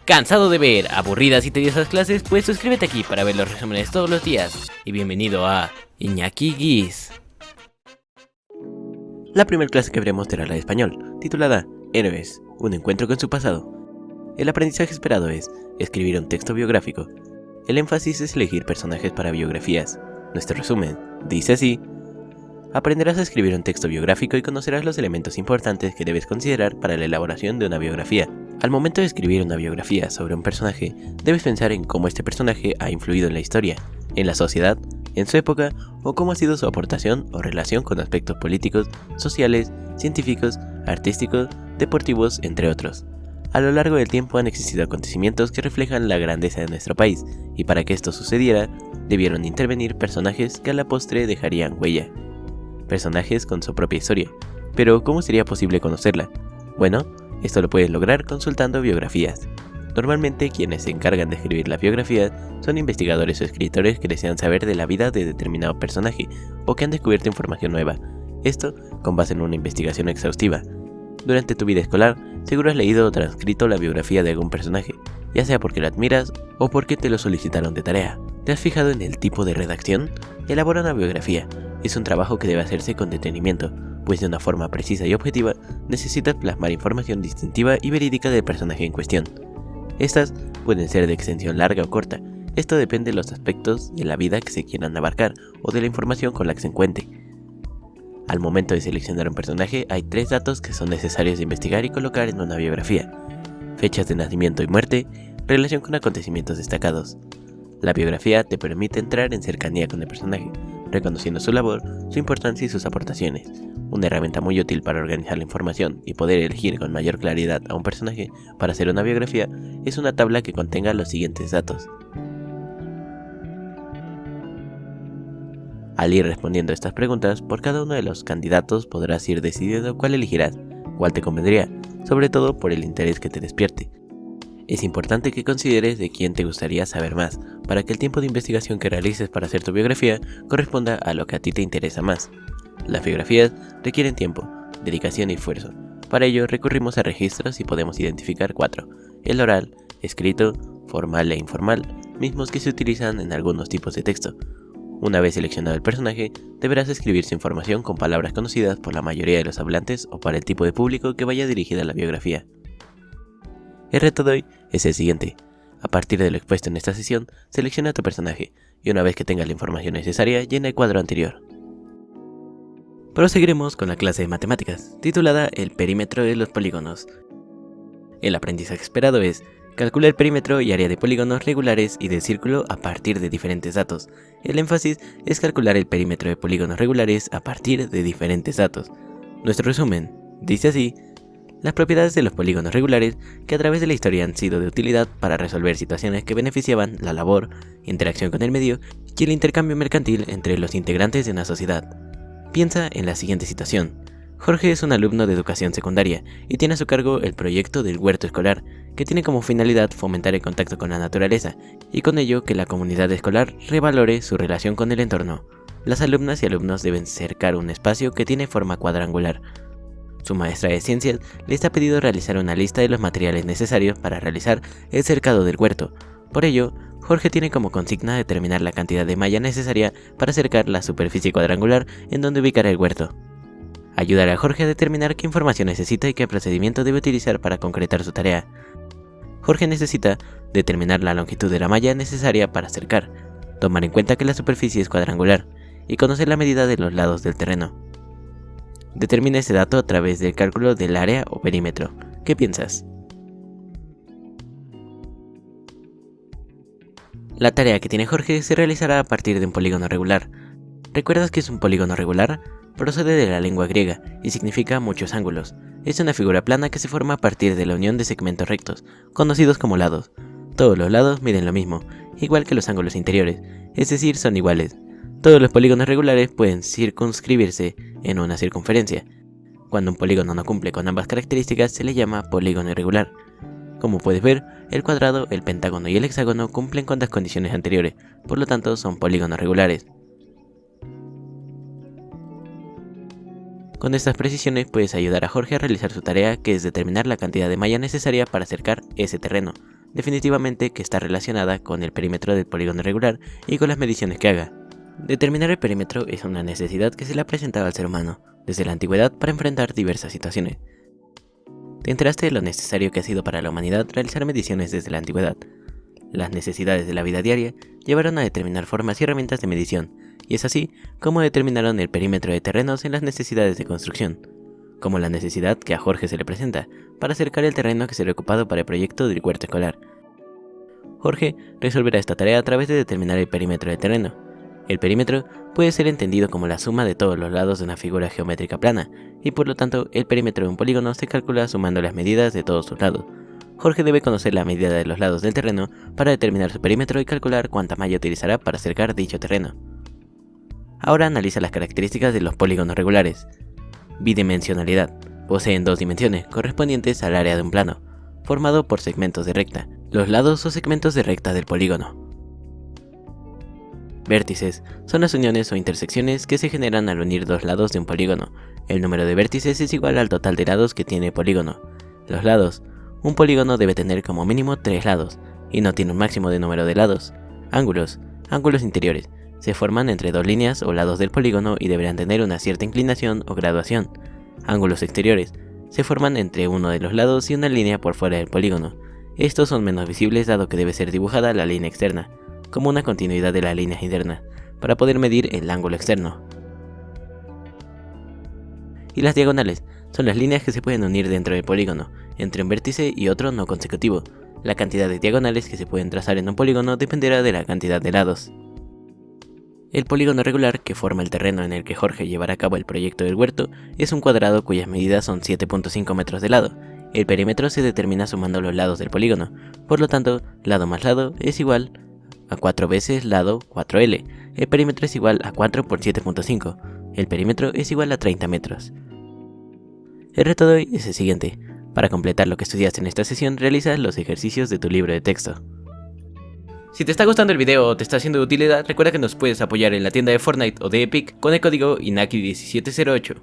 ¿Cansado de ver aburridas y tediosas clases? Pues suscríbete aquí para ver los resúmenes todos los días. Y bienvenido a Iñaki Guis. La primera clase que veremos será la de español, titulada Héroes, un encuentro con su pasado. El aprendizaje esperado es escribir un texto biográfico. El énfasis es elegir personajes para biografías. Nuestro resumen dice así: aprenderás a escribir un texto biográfico y conocerás los elementos importantes que debes considerar para la elaboración de una biografía. Al momento de escribir una biografía sobre un personaje, debes pensar en cómo este personaje ha influido en la historia, en la sociedad, en su época, o cómo ha sido su aportación o relación con aspectos políticos, sociales, científicos, artísticos, deportivos, entre otros. A lo largo del tiempo han existido acontecimientos que reflejan la grandeza de nuestro país, y para que esto sucediera, debieron intervenir personajes que a la postre dejarían huella. Personajes con su propia historia. Pero, ¿cómo sería posible conocerla? Bueno, esto lo puedes lograr consultando biografías. Normalmente quienes se encargan de escribir las biografías son investigadores o escritores que desean saber de la vida de determinado personaje o que han descubierto información nueva, esto con base en una investigación exhaustiva. Durante tu vida escolar, seguro has leído o transcrito la biografía de algún personaje, ya sea porque lo admiras o porque te lo solicitaron de tarea. ¿Te has fijado en el tipo de redacción? Elabora una biografía. Es un trabajo que debe hacerse con detenimiento, pues de una forma precisa y objetiva necesitas plasmar información distintiva y verídica del personaje en cuestión. Estas pueden ser de extensión larga o corta, esto depende de los aspectos de la vida que se quieran abarcar o de la información con la que se cuente. Al momento de seleccionar un personaje hay 3 datos que son necesarios de investigar y colocar en una biografía: fechas de nacimiento y muerte, relación con acontecimientos destacados. La biografía te permite entrar en cercanía con el personaje, reconociendo su labor, su importancia y sus aportaciones. Una herramienta muy útil para organizar la información y poder elegir con mayor claridad a un personaje para hacer una biografía es una tabla que contenga los siguientes datos. Al ir respondiendo a estas preguntas, por cada uno de los candidatos podrás ir decidiendo cuál elegirás, cuál te convendría, sobre todo por el interés que te despierte. Es importante que consideres de quién te gustaría saber más, para que el tiempo de investigación que realices para hacer tu biografía corresponda a lo que a ti te interesa más. Las biografías requieren tiempo, dedicación y esfuerzo. Para ello recurrimos a registros y podemos identificar 4: el oral, escrito, formal e informal, mismos que se utilizan en algunos tipos de texto. Una vez seleccionado el personaje, deberás escribir su información con palabras conocidas por la mayoría de los hablantes o para el tipo de público que vaya dirigida la biografía. El reto de hoy es el siguiente: a partir de lo expuesto en esta sesión, selecciona a tu personaje y una vez que tengas la información necesaria, llena el cuadro anterior. Proseguiremos con la clase de matemáticas, titulada El perímetro de los polígonos. El aprendizaje esperado es: calcula el perímetro y área de polígonos regulares y del círculo a partir de diferentes datos. El énfasis es calcular el perímetro de polígonos regulares a partir de diferentes datos. Nuestro resumen dice así: las propiedades de los polígonos regulares que a través de la historia han sido de utilidad para resolver situaciones que beneficiaban la labor, interacción con el medio y el intercambio mercantil entre los integrantes de una sociedad. Piensa en la siguiente situación. Jorge es un alumno de educación secundaria y tiene a su cargo el proyecto del huerto escolar, que tiene como finalidad fomentar el contacto con la naturaleza y con ello que la comunidad escolar revalore su relación con el entorno. Las alumnas y alumnos deben cercar un espacio que tiene forma cuadrangular. Su maestra de ciencias les ha pedido realizar una lista de los materiales necesarios para realizar el cercado del huerto. Por ello, Jorge tiene como consigna determinar la cantidad de malla necesaria para cercar la superficie cuadrangular en donde ubicará el huerto. Ayudará a Jorge a determinar qué información necesita y qué procedimiento debe utilizar para concretar su tarea. Jorge necesita determinar la longitud de la malla necesaria para cercar, tomar en cuenta que la superficie es cuadrangular y conocer la medida de los lados del terreno. Determina ese dato a través del cálculo del área o perímetro. ¿Qué piensas? La tarea que tiene Jorge se realizará a partir de un polígono regular. ¿Recuerdas qué es un polígono regular? Procede de la lengua griega y significa muchos ángulos. Es una figura plana que se forma a partir de la unión de segmentos rectos, conocidos como lados. Todos los lados miden lo mismo, igual que los ángulos interiores, es decir, son iguales. Todos los polígonos regulares pueden circunscribirse en una circunferencia. Cuando un polígono no cumple con ambas características se le llama polígono irregular. Como puedes ver, el cuadrado, el pentágono y el hexágono cumplen con las condiciones anteriores, por lo tanto son polígonos regulares. Con estas precisiones puedes ayudar a Jorge a realizar su tarea, que es determinar la cantidad de malla necesaria para cercar ese terreno. definitivamente que está relacionada con el perímetro del polígono regular y con las mediciones que haga. Determinar el perímetro es una necesidad que se le ha presentado al ser humano desde la antigüedad para enfrentar diversas situaciones. ¿Te enteraste de lo necesario que ha sido para la humanidad realizar mediciones desde la antigüedad? Las necesidades de la vida diaria llevaron a determinar formas y herramientas de medición, y es así como determinaron el perímetro de terrenos en las necesidades de construcción, como la necesidad que a Jorge se le presenta para acercar el terreno que será ocupado para el proyecto del huerto escolar. Jorge resolverá esta tarea a través de determinar el perímetro de terreno. El perímetro puede ser entendido como la suma de todos los lados de una figura geométrica plana, y por lo tanto el perímetro de un polígono se calcula sumando las medidas de todos sus lados. Jorge debe conocer la medida de los lados del terreno para determinar su perímetro y calcular cuánta malla utilizará para acercar dicho terreno. Ahora analiza las características de los polígonos regulares. Bidimensionalidad. Poseen dos dimensiones correspondientes al área de un plano, formado por segmentos de recta, los lados o segmentos de recta del polígono. Vértices son las uniones o intersecciones que se generan al unir dos lados de un polígono. El número de vértices es igual al total de lados que tiene el polígono. Los lados. Un polígono debe tener como mínimo 3 lados, y no tiene un máximo de número de lados. Ángulos. Ángulos interiores. Se forman entre dos líneas o lados del polígono y deberán tener una cierta inclinación o graduación. Ángulos exteriores. Se forman entre uno de los lados y una línea por fuera del polígono. Estos son menos visibles dado que debe ser dibujada la línea externa, como una continuidad de la línea interna, para poder medir el ángulo externo. Y las diagonales son las líneas que se pueden unir dentro del polígono, entre un vértice y otro no consecutivo. La cantidad de diagonales que se pueden trazar en un polígono dependerá de la cantidad de lados. El polígono regular que forma el terreno en el que Jorge llevará a cabo el proyecto del huerto es un cuadrado cuyas medidas son 7.5 metros de lado. El perímetro se determina sumando los lados del polígono, por lo tanto, lado más lado es igual a 4 veces lado 4L. El perímetro es igual a 4 por 7.5. El perímetro es igual a 30 metros. El reto de hoy es el siguiente. Para completar lo que estudiaste en esta sesión, realiza los ejercicios de tu libro de texto. Si te está gustando el video o te está siendo de utilidad, recuerda que nos puedes apoyar en la tienda de Fortnite o de Epic con el código INAKI1708.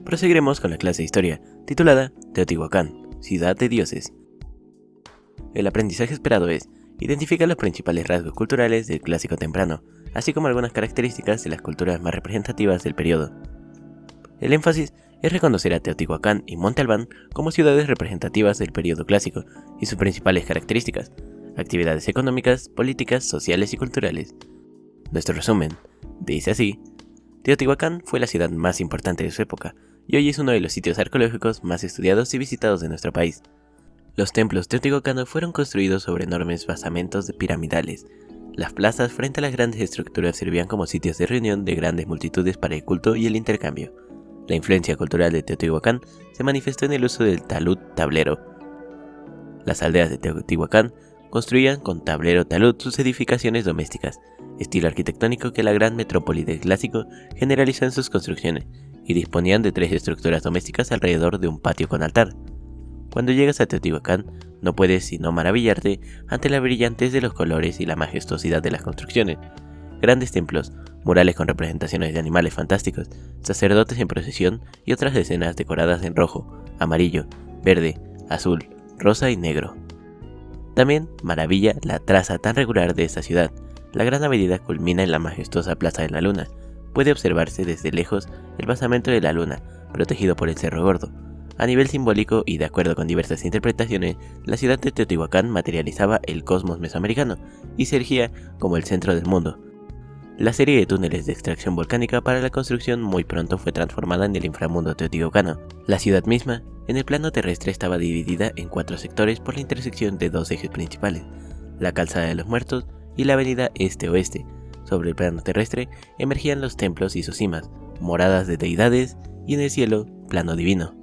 Proseguiremos con la clase de historia, titulada Teotihuacán, ciudad de dioses. El aprendizaje esperado es: identifica los principales rasgos culturales del clásico temprano, así como algunas características de las culturas más representativas del periodo. El énfasis es reconocer a Teotihuacán y Monte Albán como ciudades representativas del periodo clásico y sus principales características, actividades económicas, políticas, sociales y culturales. Nuestro resumen dice así: Teotihuacán fue la ciudad más importante de su época y hoy es uno de los sitios arqueológicos más estudiados y visitados de nuestro país. Los templos teotihuacanos fueron construidos sobre enormes basamentos piramidales. Las plazas frente a las grandes estructuras servían como sitios de reunión de grandes multitudes para el culto y el intercambio. La influencia cultural de Teotihuacán se manifestó en el uso del talud tablero. Las aldeas de Teotihuacán construían con tablero talud sus edificaciones domésticas, estilo arquitectónico que la gran metrópoli del clásico generalizó en sus construcciones, y disponían de 3 estructuras domésticas alrededor de un patio con altar. Cuando llegas a Teotihuacán, no puedes sino maravillarte ante la brillantez de los colores y la majestuosidad de las construcciones. Grandes templos, murales con representaciones de animales fantásticos, sacerdotes en procesión y otras escenas decoradas en rojo, amarillo, verde, azul, rosa y negro. También maravilla la traza tan regular de esta ciudad. La gran avenida culmina en la majestuosa Plaza de la Luna. Puede observarse desde lejos el basamento de la luna, protegido por el Cerro Gordo. A nivel simbólico y de acuerdo con diversas interpretaciones, la ciudad de Teotihuacán materializaba el cosmos mesoamericano y se erigía como el centro del mundo. La serie de túneles de extracción volcánica para la construcción muy pronto fue transformada en el inframundo teotihuacano. La ciudad misma, en el plano terrestre, estaba dividida en 4 sectores por la intersección de 2 ejes principales, la calzada de los muertos y la avenida este-oeste. Sobre el plano terrestre emergían los templos y sus cimas, moradas de deidades, y en el cielo, plano divino.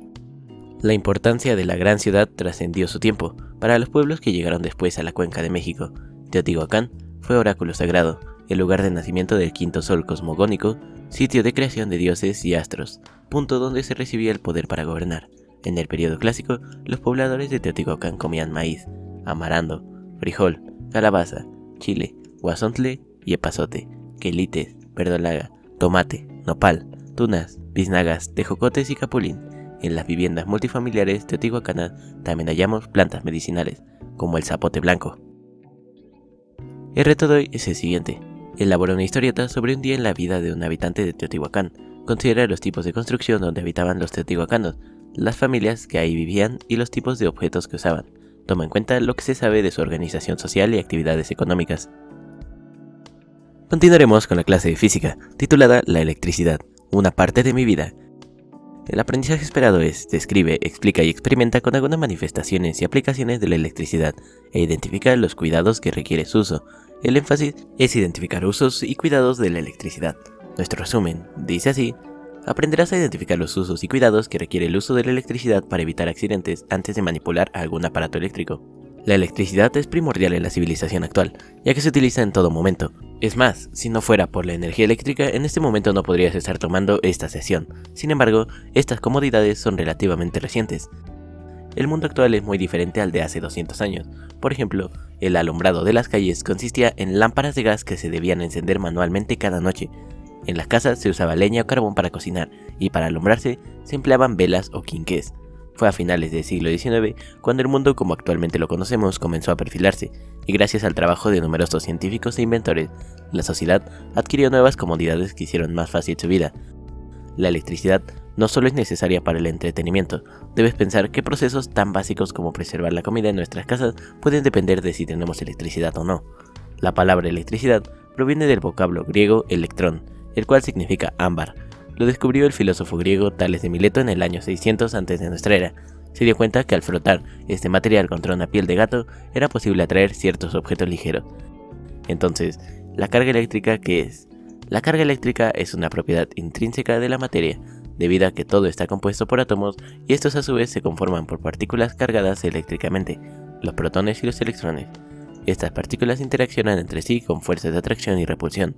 La importancia de la gran ciudad trascendió su tiempo. Para los pueblos que llegaron después a la cuenca de México, Teotihuacán fue oráculo sagrado, el lugar de nacimiento del quinto sol cosmogónico, sitio de creación de dioses y astros, punto donde se recibía el poder para gobernar. En el periodo clásico, los pobladores de Teotihuacán comían maíz, amaranto, frijol, calabaza, chile, guasontle y epazote, quelites, verdolaga, tomate, nopal, tunas, biznagas, tejocotes y capulín. en las viviendas multifamiliares teotihuacanas también hallamos plantas medicinales, como el zapote blanco. El reto de hoy es el siguiente. Elabora una historieta sobre un día en la vida de un habitante de Teotihuacán. Considera los tipos de construcción donde habitaban los teotihuacanos, las familias que ahí vivían y los tipos de objetos que usaban. Toma en cuenta lo que se sabe de su organización social y actividades económicas. Continuaremos con la clase de física, titulada La electricidad, una parte de mi vida. El aprendizaje esperado es: describe, explica y experimenta con algunas manifestaciones y aplicaciones de la electricidad e identifica los cuidados que requiere su uso. El énfasis es identificar usos y cuidados de la electricidad. Nuestro resumen dice así: aprenderás a identificar los usos y cuidados que requiere el uso de la electricidad para evitar accidentes antes de manipular algún aparato eléctrico. La electricidad es primordial en la civilización actual, ya que se utiliza en todo momento. Es más, si no fuera por la energía eléctrica, en este momento no podrías estar tomando esta sesión. Sin embargo, estas comodidades son relativamente recientes. El mundo actual es muy diferente al de hace 200 años. Por ejemplo, el alumbrado de las calles consistía en lámparas de gas que se debían encender manualmente cada noche. En las casas se usaba leña o carbón para cocinar, y para alumbrarse se empleaban velas o quinqués. Fue a finales del siglo XIX cuando el mundo como actualmente lo conocemos comenzó a perfilarse, y gracias al trabajo de numerosos científicos e inventores, la sociedad adquirió nuevas comodidades que hicieron más fácil su vida. La electricidad no solo es necesaria para el entretenimiento, debes pensar que procesos tan básicos como preservar la comida en nuestras casas pueden depender de si tenemos electricidad o no. La palabra electricidad proviene del vocablo griego electrón, el cual significa ámbar. Lo descubrió el filósofo griego Tales de Mileto en el año 600 a.C. Se dio cuenta que al frotar este material contra una piel de gato era posible atraer ciertos objetos ligeros. Entonces, ¿la carga eléctrica qué es? La carga eléctrica es una propiedad intrínseca de la materia, debido a que todo está compuesto por átomos y estos a su vez se conforman por partículas cargadas eléctricamente, los protones y los electrones. Estas partículas interaccionan entre sí con fuerzas de atracción y repulsión.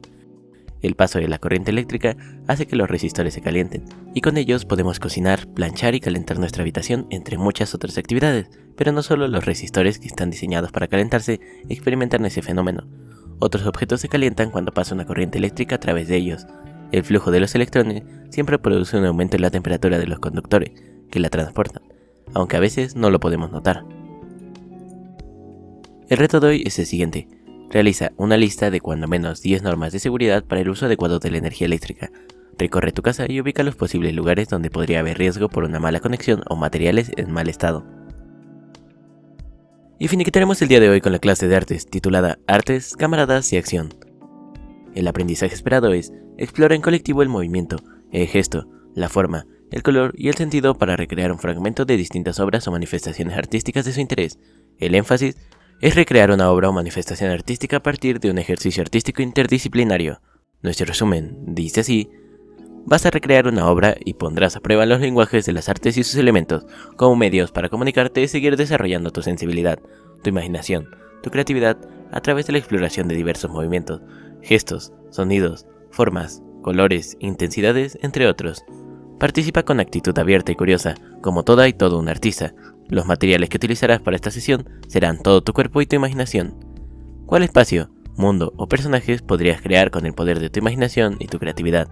El paso de la corriente eléctrica hace que los resistores se calienten, y con ellos podemos cocinar, planchar y calentar nuestra habitación, entre muchas otras actividades, pero no solo los resistores que están diseñados para calentarse experimentan ese fenómeno. Otros objetos se calientan cuando pasa una corriente eléctrica a través de ellos. El flujo de los electrones siempre produce un aumento en la temperatura de los conductores, que la transportan, aunque a veces no lo podemos notar. El reto de hoy es el siguiente. Realiza una lista de cuando menos 10 normas de seguridad para el uso adecuado de la energía eléctrica. Recorre tu casa y ubica los posibles lugares donde podría haber riesgo por una mala conexión o materiales en mal estado. Y finiquitaremos el día de hoy con la clase de artes, titulada Artes, Camaradas y Acción. El aprendizaje esperado es: explora en colectivo el movimiento, el gesto, la forma, el color y el sentido para recrear un fragmento de distintas obras o manifestaciones artísticas de su interés. El énfasis es recrear una obra o manifestación artística a partir de un ejercicio artístico interdisciplinario. Nuestro resumen dice así: vas a recrear una obra y pondrás a prueba los lenguajes de las artes y sus elementos como medios para comunicarte y seguir desarrollando tu sensibilidad, tu imaginación, tu creatividad a través de la exploración de diversos movimientos, gestos, sonidos, formas, colores, intensidades, entre otros. Participa con actitud abierta y curiosa, como toda y todo un artista. Los materiales que utilizarás para esta sesión serán todo tu cuerpo y tu imaginación. ¿Cuál espacio, mundo o personajes podrías crear con el poder de tu imaginación y tu creatividad?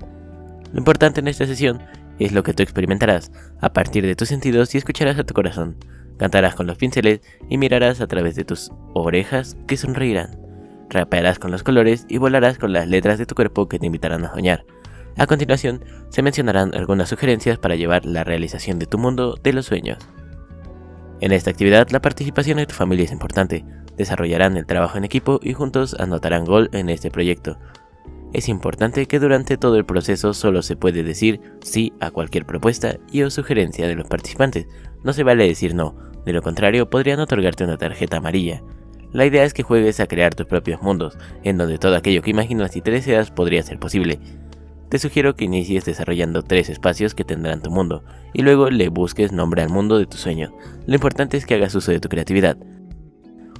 Lo importante en esta sesión es lo que tú experimentarás a partir de tus sentidos y escucharás a tu corazón. Cantarás con los pinceles y mirarás a través de tus orejas que sonreirán. Rapearás con los colores y volarás con las letras de tu cuerpo que te invitarán a soñar. A continuación, se mencionarán algunas sugerencias para llevar la realización de tu mundo de los sueños. En esta actividad, la participación de tu familia es importante. Desarrollarán el trabajo en equipo y juntos anotarán gol en este proyecto. Es importante que durante todo el proceso solo se puede decir sí a cualquier propuesta y o sugerencia de los participantes. No se vale decir no, de lo contrario podrían otorgarte una tarjeta amarilla. La idea es que juegues a crear tus propios mundos, en donde todo aquello que imaginas y te deseas podría ser posible. Te sugiero que inicies desarrollando 3 espacios que tendrán tu mundo, y luego le busques nombre al mundo de tus sueños. Lo importante es que hagas uso de tu creatividad.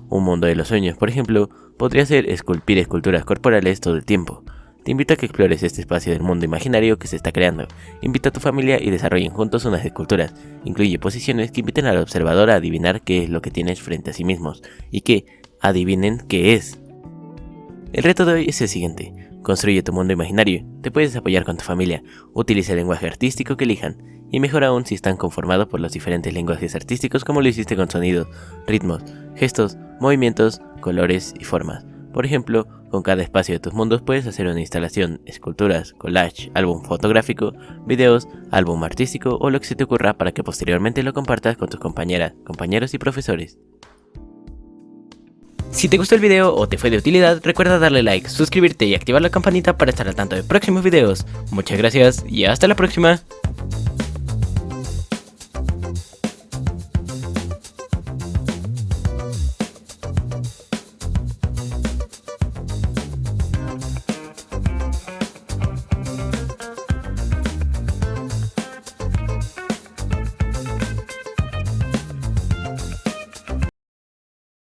Un mundo de los sueños, por ejemplo, podría ser esculpir esculturas corporales todo el tiempo. Te invito a que explores este espacio del mundo imaginario que se está creando. Invita a tu familia y desarrollen juntos unas esculturas. Incluye posiciones que inviten al observador a adivinar qué es lo que tienes frente a sí mismos, y que adivinen qué es. El reto de hoy es el siguiente. Construye tu mundo imaginario, te puedes apoyar con tu familia, utiliza el lenguaje artístico que elijan, y mejor aún si están conformados por los diferentes lenguajes artísticos como lo hiciste con sonidos, ritmos, gestos, movimientos, colores y formas. Por ejemplo, con cada espacio de tus mundos puedes hacer una instalación, esculturas, collage, álbum fotográfico, videos, álbum artístico o lo que se te ocurra para que posteriormente lo compartas con tus compañeras, compañeros y profesores. Si te gustó el video o te fue de utilidad, recuerda darle like, suscribirte y activar la campanita para estar al tanto de próximos videos. Muchas gracias y hasta la próxima.